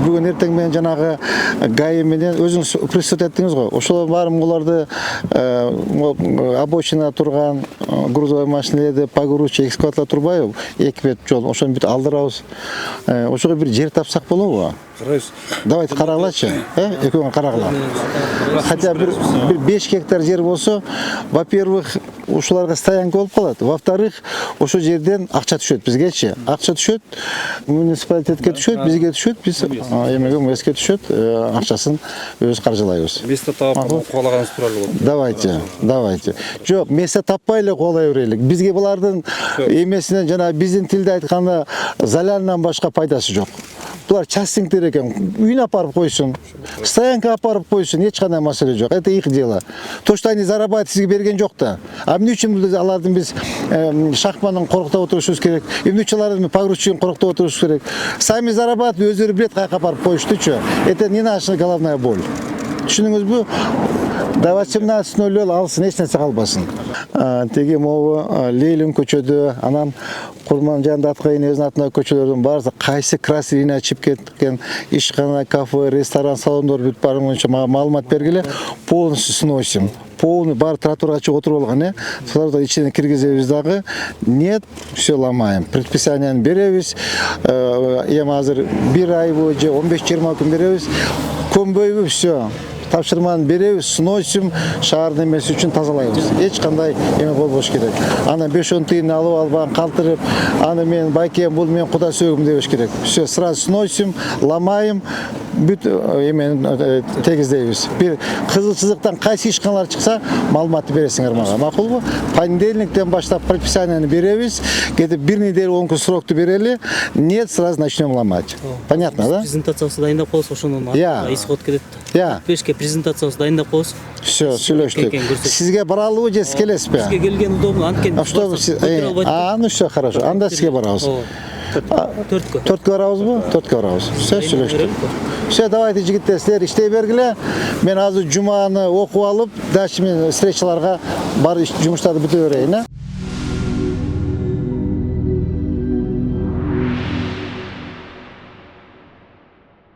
бүгін ертең мен жанагы ГАИ менен өзүңүз присутствовать еттиңиз го. Ошол баарын буларды обочина турган грузовой машиналерди погрузчик экскаваторлор турбайбы? Эки бет жол. Ошону бүт алдырабыз. Ошого бир жер тапсак болобу? Карайбыз. Давайте карагылачы. Экөөңө карагыла. Хотя бир 5 гектар жер болсо, во-первых, ушуларга стоянка болуп калат. Во-вторых, ошол жерден акча түшөт бизгечи. Акча түшөт, муниципалитетке түшөт, бизге түшөт, биз эмеге мөскө түшөт, акчасын өзү каржылайбыз. Место таап куулаганыбыз тууралуу болот. Давайте. Жок, место таппай эле куулай берелик. Бизге булардын эмесинен жана биздин тилде айтканда заляндан башка пайдасы жок. Булар частниктер экен, үйүнө апарып койсун, стоянка апарып койсун, эч кандай маселе жок. Это их дело. То, что они зарабатывают, сизге берген жок да. А эмне үчүн алардын биз шахманын короктоп отурушубуз керек? Эмне үчүн алардын погрузчигин короктоп отурушубуз керек? Сами зарабатывают, өздөрү билет каяка апарып коюштучу. Это не наша головная боль. Түшүнүңүзбү? До 18:00 алсын, эч нерсе калбасын. Теги могу Лейлин көчөдө, анан Курман жанында Аткай энебиздин атындагы көчөлөрдүн баары кайсы красный ачып кеткен, ишкана, кафе, ресторан, салондор бүт баарын боюнча мага маалымат бергиле. Полностью сносим. Полный бар тротуарга чыгып отуруп алган, Соларды ичине киргизебиз дагы. Нет, все ломаем. Предписанияны беребиз. Эми азыр 1 ай бою же 15-20 күн беребиз. Көнбөйбү, все. Тапшырманы беребиз, сносим, шаардын эмеси үчүн тазалайбыз. Эч кандай эме болбош керек. Анан 5-10 тыйын алып албан, калтырып, аны мен байкем, бул мен куда сөгүм дебеш керек. Все, сразу сносим, ломаем, бүт эмени тегиздейбиз. Бир кызыл чызыктан кайсы ишканалар чыкса, маалыматты бересиңер мага. Макулбу? Понедельниктен баштап предписанияны беребиз. Кетип 1 неделя 10 күн срокту берели. Нет, сразу начнем ломать. Понятно, да? Презентациясы дайындап коебуз, ошонун исход кетет. Презентациясы дайындап коебуз. Все, сүйлөштүк. Сизге баралыбы же сиз келесизби? Бизге келген удобно, анткени. Ну все, хорошо. Анда сизге барабыз. 4 барабызбы? 4 барабыз. Все, сүйлөштүк. Все, давайте жигиттер, силер иштей бергиле. Мен азыр жуманы окуп алып, дальше мен встречаларга бар жумуштарды бүтө берейин.